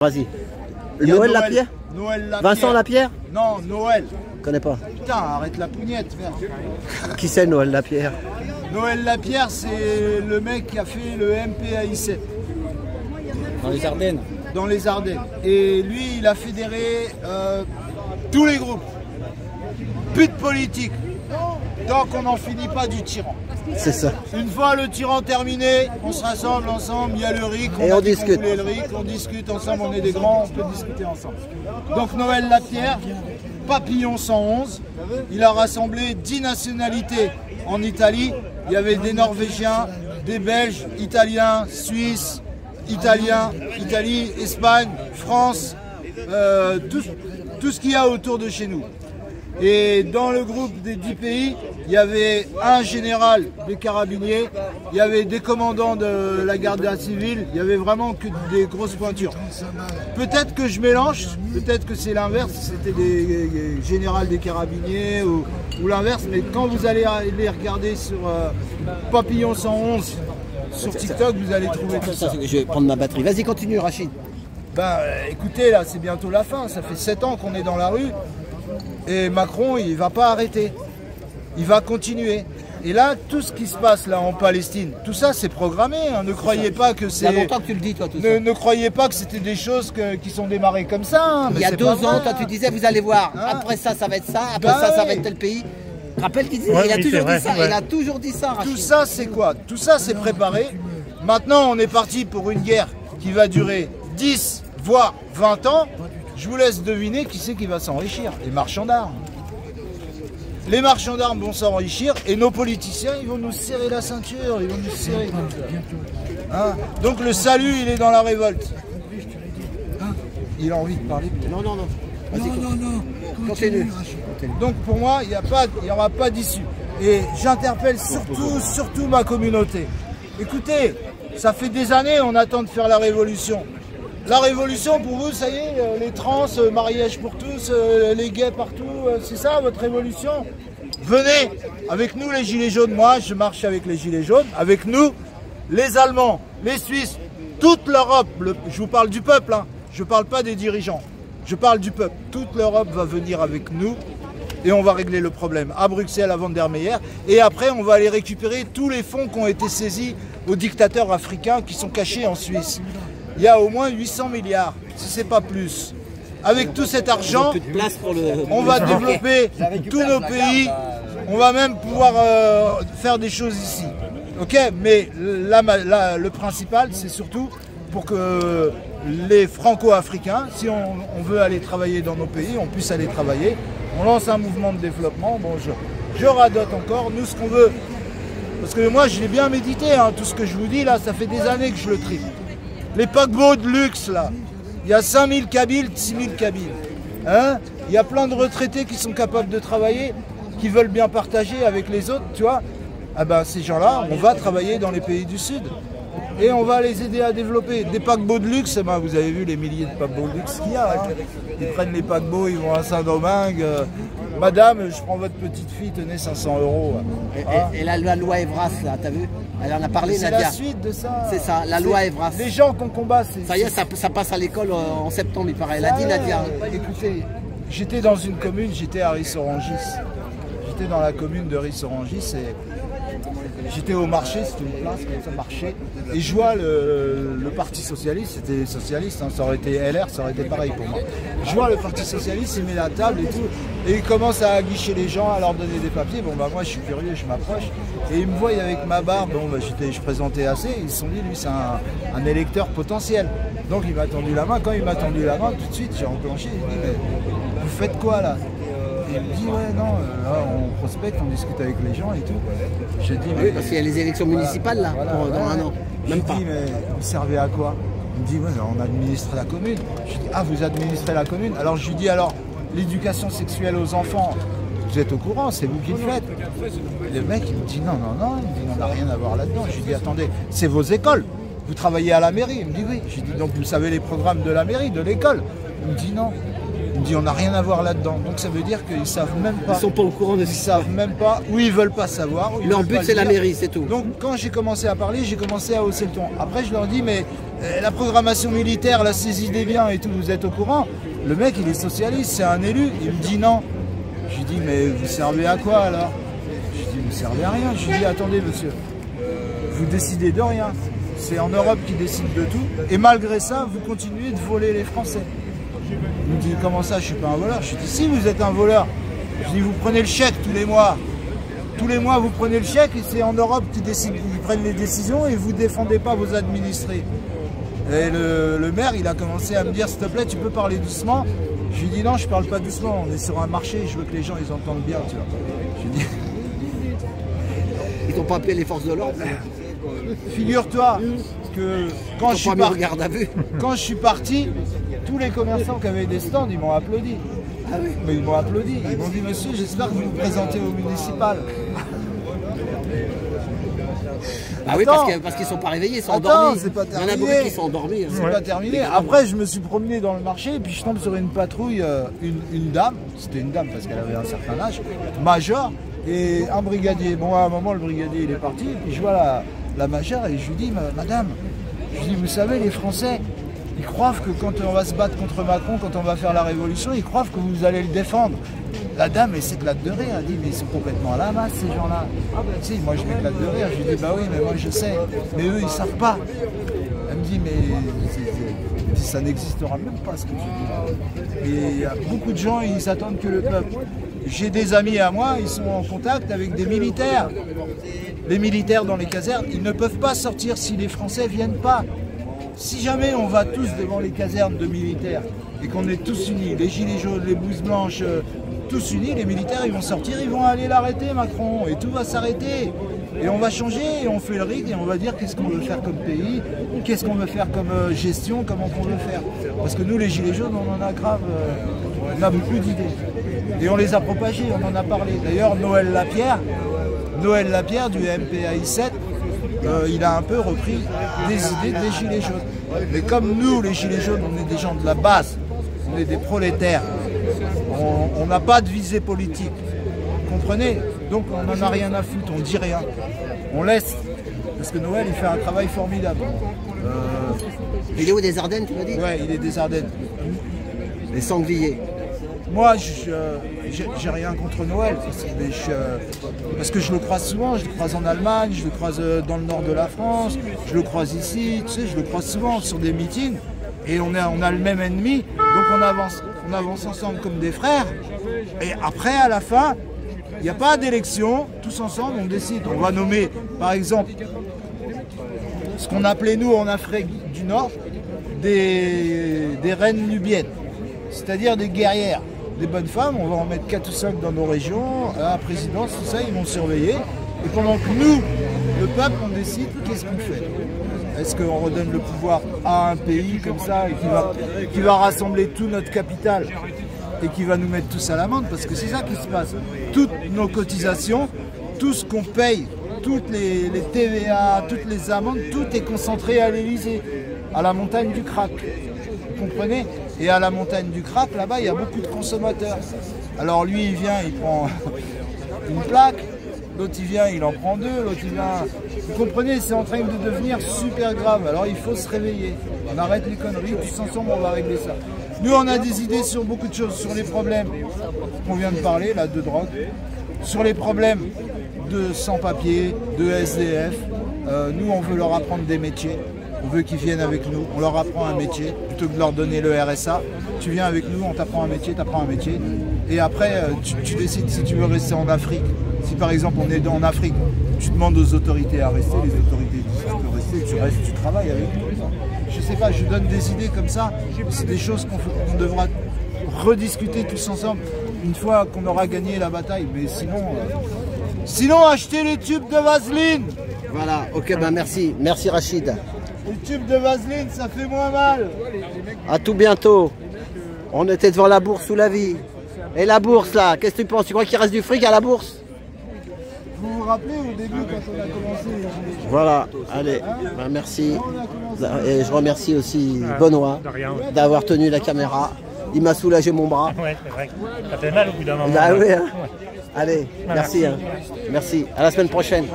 Vas-y. Noël Lapierre? Noël Lapierre. Vincent Lapierre? Non, Noël. Je connais pas. Putain, arrête la pougnette, merde. Qui c'est Noël Lapierre? Noël Lapierre, c'est le mec qui a fait le MPAI7. Dans les Ardennes. Dans les Ardennes. Et lui, il a fédéré tous les groupes. Plus de politique. Tant qu'on n'en finit pas du tyran. C'est ça. Une fois le tyran terminé, on se rassemble ensemble, il y a le RIC, on discute. Le RIC, on discute ensemble, on est des grands, on peut discuter ensemble. Donc Noël Lapierre, Papillon 111, il a rassemblé 10 nationalités en Italie. Il y avait des Norvégiens, des Belges, Italiens, Suisses, Italie, Espagne, France, tout ce qu'il y a autour de chez nous. Et dans le groupe des 10 pays, il y avait un général des carabiniers, il y avait des commandants de la garde civile, il y avait vraiment que des grosses pointures. Peut-être que je mélange, peut-être que c'est l'inverse, c'était des générales des carabiniers ou l'inverse, mais quand vous allez les regarder sur Papillon 111 sur TikTok, vous allez trouver tout ça. Je vais prendre ma batterie. Vas-y, continue, Rachid. Ben, écoutez, là, c'est bientôt la fin. Ça fait 7 ans qu'on est dans la rue. Et Macron, il ne va pas arrêter. Il va continuer. Et là, tout ce qui se passe là en Palestine, tout ça, c'est programmé. Hein. Ne croyez pas que c'est... Il y a longtemps que tu le dis, toi, tout ça. Ne croyez pas que c'était des choses qui sont démarrées comme ça. Hein. Il y a 2 ans, toi, tu disais, vous allez voir, après ça, ça va être ça, après ça va être tel pays. Rappelle qu'il disait, il a toujours dit ça, il a toujours dit ça, Rachid. Tout ça, c'est quoi? Tout ça, c'est préparé. Maintenant, on est parti pour une guerre qui va durer 10, voire 20 ans. Je vous laisse deviner qui c'est qui va s'enrichir. Les marchands d'armes. Les marchands d'armes vont s'enrichir et nos politiciens, ils vont nous serrer la ceinture. Ils vont nous serrer comme ça. Hein? Donc le salut, il est dans la révolte. Il a envie de parler. Non. Vas-y, continue. Donc pour moi, il n'y aura pas d'issue. Et j'interpelle surtout ma communauté. Écoutez, ça fait des années on attend de faire la révolution. La révolution pour vous, ça y est, les trans, mariage pour tous, les gays partout, c'est ça votre révolution? Venez avec nous les gilets jaunes, moi je marche avec les gilets jaunes, avec nous, les Allemands, les Suisses, toute l'Europe, je vous parle du peuple, hein, je ne parle pas des dirigeants, je parle du peuple. Toute l'Europe va venir avec nous et on va régler le problème à Bruxelles, à Van der Meyer, et après on va aller récupérer tous les fonds qui ont été saisis aux dictateurs africains qui sont cachés en Suisse. Il y a au moins 800 milliards, si ce n'est pas plus. Avec tout cet argent, on va développer tous nos pays, on va même pouvoir faire des choses ici. Ok, mais le principal, c'est surtout pour que les franco-africains, si on veut aller travailler dans nos pays, on puisse aller travailler. On lance un mouvement de développement. Bon, je radote encore, nous ce qu'on veut. Parce que moi, je l'ai bien médité, hein, tout ce que je vous dis là, ça fait des années que je le tripe. Les paquebots de luxe, là, il y a 5000 Kabyles, 6000 Kabyles. Hein? Il y a plein de retraités qui sont capables de travailler, qui veulent bien partager avec les autres, tu vois. Ah ben, ces gens-là, on va travailler dans les pays du Sud. Et on va les aider à développer. Des paquebots de luxe, ben, vous avez vu les milliers de paquebots de luxe qu'il y a. Hein? Ils prennent les paquebots, ils vont à Saint-Domingue. Madame, je prends votre petite fille, tenez 500 €. Et la loi Evras, là, t'as vu? Elle en a parlé, Nadia. C'est la suite de ça. C'est ça, la loi Evras. Les gens qu'on combat, c'est... Ça y est, ça passe à l'école en septembre, il paraît. Elle a dit, Nadia. Écoutez, j'étais dans une commune, j'étais à Rissorangis. J'étais dans la commune de Rissorangis et j'étais au marché, c'était une place comme ça, marché. Et je vois le Parti Socialiste, c'était socialiste, hein, ça aurait été LR, ça aurait été pareil pour moi. Je vois le Parti Socialiste, il met la table et tout, et il commence à aguicher les gens, à leur donner des papiers. Bon bah moi je suis curieux, je m'approche, et ils me voient avec ma barbe, bon bah je présentais assez, ils se sont dit lui c'est un électeur potentiel. Donc il m'a tendu la main, quand il m'a tendu la main, tout de suite j'ai enclenché, il me dit mais vous faites quoi là? Et il me dit ouais non, là on prospecte, on discute avec les gens et tout. Je dis mais... Oui, parce qu'il y a les élections municipales là, voilà, dans un an. Même pas. Je dis mais vous servez à quoi? Il me dit ouais on administre la commune. Je dis ah vous administrez la commune? Alors je lui dis alors l'éducation sexuelle aux enfants, vous êtes au courant, c'est vous qui le faites. Et le mec il me dit non, il me dit on n'a rien à voir là-dedans. Je lui dis attendez, c'est vos écoles, vous travaillez à la mairie? Il me dit oui. Je lui dis donc vous savez les programmes de la mairie, de l'école? Il me dit non. Il me dit on n'a rien à voir là-dedans. Donc ça veut dire qu'ils savent même pas. Ils sont pas au courant de ça. Ils savent même pas, ou ils veulent pas savoir. Leur but c'est la mairie, c'est tout. Donc quand j'ai commencé à parler, j'ai commencé à hausser le ton. Après je leur dis mais La programmation militaire, la saisie des biens et tout, vous êtes au courant? Le mec, il est socialiste, c'est un élu. Il me dit non. Je lui dis, mais vous servez à quoi alors? Je lui dis, vous servez à rien. Je lui dis, attendez monsieur, vous décidez de rien. C'est en Europe qui décide de tout. Et malgré ça, vous continuez de voler les Français. Il me dit, comment ça, je suis pas un voleur? Je lui dis, si, vous êtes un voleur. Je dis, vous prenez le chèque tous les mois. Tous les mois, vous prenez le chèque et c'est en Europe qu'ils décident, ils prennent les décisions et vous ne défendez pas vos administrés. Et le maire, il a commencé à me dire, s'il te plaît, tu peux parler doucement. Je lui dis, non, je parle pas doucement, on est sur un marché, je veux que les gens, ils entendent bien, tu vois. Je lui dis... Ils t'ont pas appelé les forces de l'ordre? Figure-toi que quand je suis parti, tous les commerçants qui avaient des stands, ils m'ont applaudi. Ah oui. Mais ils m'ont applaudi, ils m'ont dit, monsieur, j'espère que vous vous présentez au municipal. Ah oui, parce qu'ils sont pas réveillés, ils sont endormis. C'est pas terminé. Il y en a beaucoup qui sont endormis. C'est pas terminé. Après, je me suis promené dans le marché et puis je tombe sur une patrouille, une dame, c'était une dame parce qu'elle avait un certain âge, major, et un brigadier. Bon, à un moment, le brigadier, il est parti, et puis je vois la majeure et je lui dis, madame, je dis, vous savez, les Français, ils croient que quand on va se battre contre Macron, quand on va faire la révolution, ils croient que vous allez le défendre. La dame, elle s'éclate de rire, elle dit, mais ils sont complètement à la masse, ces gens-là. Tu sais, moi je m'éclate de rire, je lui dis, bah oui, mais moi je sais, mais eux, ils savent pas. Elle me dit, mais ça n'existera même pas, ce que tu dis. Et il y a beaucoup de gens, ils attendent que le peuple. J'ai des amis à moi, ils sont en contact avec des militaires. Les militaires dans les casernes, ils ne peuvent pas sortir si les Français ne viennent pas. Si jamais on va tous devant les casernes de militaires et qu'on est tous unis, les gilets jaunes, les blouses blanches, tous unis, les militaires ils vont sortir, ils vont aller l'arrêter Macron et tout va s'arrêter. Et on va changer et on fait le rig et on va dire qu'est-ce qu'on veut faire comme pays, qu'est-ce qu'on veut faire comme gestion, comment qu'on veut faire. Parce que nous les gilets jaunes on en a grave, on a beaucoup d'idées. Et on les a propagées, on en a parlé. D'ailleurs Noël Lapierre du MPAI 7, il a un peu repris des idées des gilets jaunes. Mais comme nous, les gilets jaunes, on est des gens de la base, on est des prolétaires, on n'a pas de visée politique, vous comprenez? Donc on n'en a rien à foutre, on dit rien, on laisse. Parce que Noël, il fait un travail formidable. Il est où, des Ardennes, tu m'as dit? Ouais, il est des Ardennes. Les sangliers. Moi, j'ai rien contre Noël, parce que je le croise souvent, je le croise en Allemagne, je le croise dans le nord de la France, je le croise ici, tu sais, je le croise souvent sur des meetings, et on a le même ennemi, donc on avance ensemble comme des frères, et après, à la fin, il n'y a pas d'élection, tous ensemble, on décide, on va nommer, par exemple, ce qu'on appelait nous en Afrique du Nord, des reines nubiennes, c'est-à-dire des guerrières. Des bonnes femmes, on va en mettre 4 ou 5 dans nos régions, à la présidence, tout ça, ils vont surveiller. Et pendant que nous, le peuple, on décide qu'est-ce qu'on fait. Est-ce qu'on redonne le pouvoir à un pays comme ça et qui va rassembler tout notre capital et qui va nous mettre tous à l'amende? Parce que c'est ça qui se passe. Toutes nos cotisations, tout ce qu'on paye, toutes les TVA, toutes les amendes, tout est concentré à l'Élysée, à la montagne du crack. Vous comprenez? Et à la montagne du crack, là-bas, il y a beaucoup de consommateurs. Alors lui, il vient, il prend une plaque, l'autre il vient, il en prend 2, l'autre il vient... Vous comprenez, c'est en train de devenir super grave. Alors il faut se réveiller. On arrête les conneries, tous ensemble, on va régler ça. Nous, on a des idées sur beaucoup de choses, sur les problèmes qu'on vient de parler, là, de drogue, sur les problèmes de sans-papiers, de SDF. Nous, on veut leur apprendre des métiers. On veut qu'ils viennent avec nous, on leur apprend un métier, plutôt que de leur donner le RSA. Tu viens avec nous, on t'apprend un métier, tu apprends un métier. Et après, tu décides si tu veux rester en Afrique. Si par exemple on est en Afrique, tu demandes aux autorités à rester, les autorités disent tu peux rester, tu restes, tu travailles avec nous. Je sais pas, je donne des idées comme ça. C'est des choses qu'on devra rediscuter tous ensemble une fois qu'on aura gagné la bataille. Mais sinon achetez les tubes de Vaseline. Voilà, ok, ben merci. Merci Rachid. Les tubes de Vaseline, ça fait moins mal. À tout bientôt. On était devant la bourse ou la vie. Et la bourse là, qu'est-ce que tu penses? Tu crois qu'il reste du fric à la bourse? Vous vous rappelez au début quand on a commencé? Voilà, allez, ben merci. Et je remercie aussi Benoît d'avoir tenu la caméra. Il m'a soulagé mon bras. Ouais, c'est vrai. Ça fait mal au bout d'un moment. Ah oui, hein. Allez, merci. Hein. Merci. À la semaine prochaine.